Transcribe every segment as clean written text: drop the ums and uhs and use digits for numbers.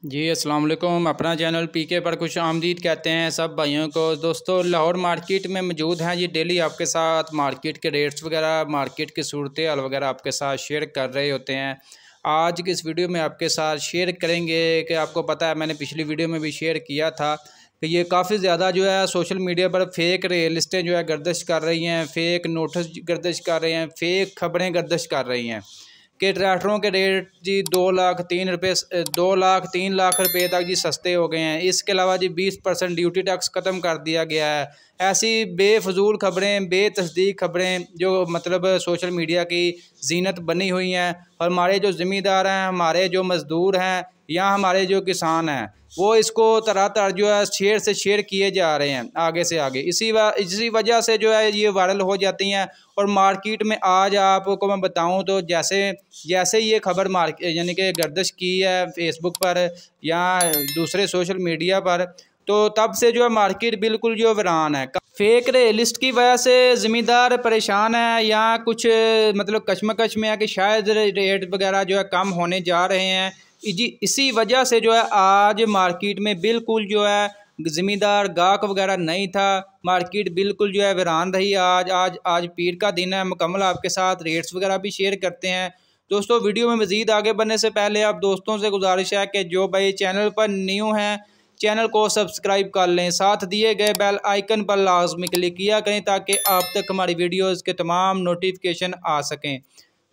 जी अस्सलाम वालेकुम। अपना चैनल पीके पर खुश आमदीद कहते हैं सब भाइयों को। दोस्तों लाहौर मार्केट में मौजूद हैं। ये डेली आपके साथ मार्केट के रेट्स वगैरह, मार्केट की सूरत हाल वगैरह आपके साथ शेयर कर रहे होते हैं। आज की इस वीडियो में आपके साथ शेयर करेंगे कि आपको पता है, मैंने पिछली वीडियो में भी शेयर किया था कि ये काफ़ी ज़्यादा जो है सोशल मीडिया पर फेक लिस्टें जो है गर्दिश कर रही हैं, फेक नोटिस गर्दिश कर रहे हैं, फेक खबरें गर्दिश कर रही हैं कि ट्रैक्टरों के रेट जी 2 लाख 3 लाख रुपए तक जी सस्ते हो गए हैं। इसके अलावा जी 20% ड्यूटी टैक्स ख़त्म कर दिया गया है। ऐसी बेफजूल खबरें, बेतस्दीक खबरें जो मतलब सोशल मीडिया की जीनत बनी हुई हैं। और हमारे जो ज़मींदार हैं, हमारे जो मज़दूर हैं या हमारे जो किसान हैं, वो इसको तरह जो है शेयर से शेयर किए जा रहे हैं आगे से आगे। इसी वजह से जो है ये वायरल हो जाती हैं। और मार्केट में आज आपको मैं बताऊं तो जैसे ये खबर यानी कि गर्दिश की है फेसबुक पर या दूसरे सोशल मीडिया पर, तो तब से जो है मार्केट बिल्कुल जो वीरान है। फेक लिस्ट की वजह से ज़मींदार परेशान है या कुछ मतलब कशमकश में है कि शायद रेट वगैरह जो है कम होने जा रहे हैं जी। इसी वजह से जो है आज मार्केट में बिल्कुल जो है ज़मींदार गाहक वगैरह नहीं था। मार्केट बिल्कुल जो है वीरान रही। आज पीर का दिन है। मुकम्मल आपके साथ रेट्स वगैरह भी शेयर करते हैं। दोस्तों वीडियो में मज़ीद आगे बढ़ने से पहले आप दोस्तों से गुजारिश है कि जो भाई चैनल पर न्यू हैं, चैनल को सब्सक्राइब कर लें, साथ दिए गए बेल आइकन पर लाजमी क्लिक किया करें ताकि आप तक हमारी वीडियोज़ के तमाम नोटिफिकेशन आ सकें।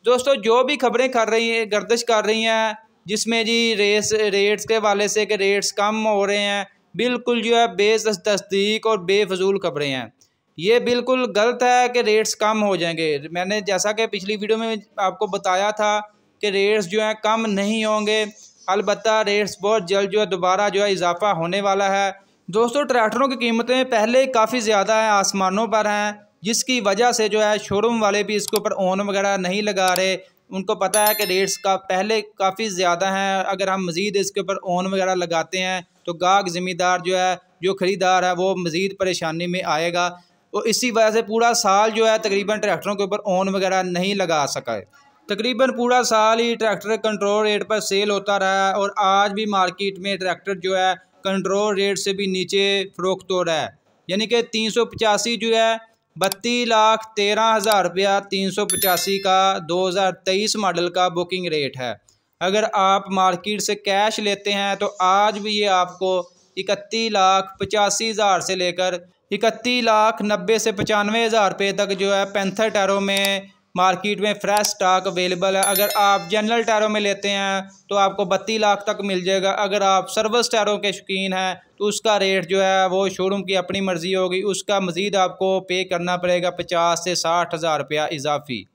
दोस्तों जो भी खबरें कर रही हैं, गर्दिश कर रही हैं, जिसमें जी रेट्स के हवाले से कि रेट्स कम हो रहे हैं, बिल्कुल जो है बेतस्दीक और बेफजूल खबरें हैं। ये बिल्कुल गलत है कि रेट्स कम हो जाएंगे। मैंने जैसा कि पिछली वीडियो में आपको बताया था कि रेट्स जो है कम नहीं होंगे, अलबत्ता रेट्स बहुत जल्द जो है दोबारा जो है इजाफा होने वाला है। दोस्तों ट्रैक्टरों की कीमतें पहले काफ़ी ज़्यादा हैं, आसमानों पर हैं, जिसकी वजह से जो है शोरूम वाले भी इसके ऊपर ओन वगैरह नहीं लगा रहे। उनको पता है कि रेट्स का पहले काफ़ी ज़्यादा हैं। अगर हम मज़ीद इसके ऊपर ओन वगैरह लगाते हैं तो गाहक ज़मींदार जो है, जो ख़रीदार है, वो मज़ीद परेशानी में आएगा। तो इसी वजह से पूरा साल जो है तकरीबन ट्रैक्टरों के ऊपर ओन वगैरह नहीं लगा सका है। तकरीबन पूरा साल ही ट्रैक्टर कंट्रोल रेट पर सेल होता रहा है। और आज भी मार्केट में ट्रैक्टर जो है कंट्रोल रेट से भी नीचे फ़रोख्त हो रहा है। यानी कि 385 जो है 32,13,000 रुपया 385 का 2023 मॉडल का बुकिंग रेट है। अगर आप मार्केट से कैश लेते हैं तो आज भी ये आपको 31,85,000 से लेकर 31,90,000 से 95,000 रुपये तक जो है पैंथर टायरों में मार्केट में फ्रेश स्टॉक अवेलेबल है। अगर आप जनरल टायरों में लेते हैं तो आपको 32 लाख तक मिल जाएगा। अगर आप सर्विस टायरों के शौकीन हैं तो उसका रेट जो है वो शोरूम की अपनी मर्ज़ी होगी, उसका मज़ीद आपको पे करना पड़ेगा 50 से 60,000 रुपया इजाफी।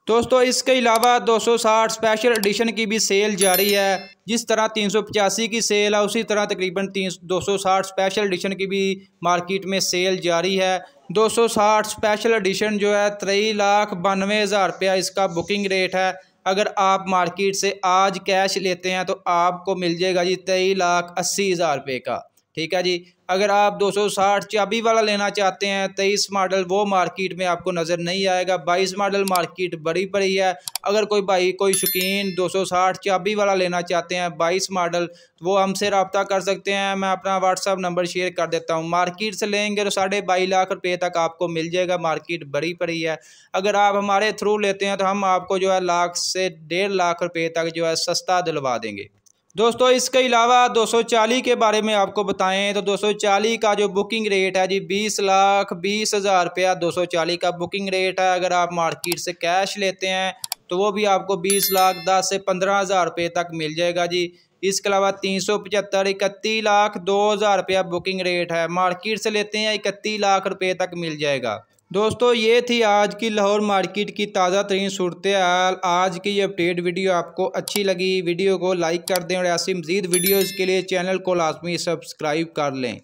दोस्तों इसके अलावा 260 स्पेशल एडिशन की भी सेल जारी है। जिस तरह 385 की सेल है, उसी तरह तकरीबन 260 स्पेशल एडिशन की भी मार्केट में सेल जारी है। 260 स्पेशल एडिशन जो है 23,92,000 रुपया इसका बुकिंग रेट है। अगर आप मार्केट से आज कैश लेते हैं तो आपको मिल जाएगा जी 23,80,000 रुपये का। ठीक है जी। अगर आप 260 चाबी वाला लेना चाहते हैं, 23 मॉडल, वो मार्केट में आपको नज़र नहीं आएगा। 22 मॉडल मार्केट बड़ी पड़ी है। अगर कोई भाई कोई शौकीन 260 चाबी वाला लेना चाहते हैं 22 मॉडल, तो वो हमसे रब्ता कर सकते हैं। मैं अपना व्हाट्सअप नंबर शेयर कर देता हूँ। मार्केट से लेंगे तो 22.5 लाख रुपये तक आपको मिल जाएगा। मार्केट बड़ी पड़ी है। अगर आप हमारे थ्रू लेते हैं तो हम आपको जो है लाख से 1.5 लाख रुपये तक जो है सस्ता दिलवा देंगे। दोस्तों इसके अलावा 240 के बारे में आपको बताएं तो 240 का जो बुकिंग रेट है जी 20,20,000 रुपया 240 का बुकिंग रेट है। अगर आप मार्केट से कैश लेते हैं तो वो भी आपको 20,10,000 से 15,000 रुपये तक मिल जाएगा जी। इसके अलावा 375 31,02,000 रुपया बुकिंग रेट है। मार्केट से लेते हैं 31 लाख रुपये तक मिल जाएगा। दोस्तों ये थी आज की लाहौर मार्केट की ताज़ा तरीन सूरत हाल। आज की ये अपडेट वीडियो आपको अच्छी लगी, वीडियो को लाइक कर दें और ऐसी मज़ीद वीडियोज़ के लिए चैनल को लाजमी सब्सक्राइब कर लें।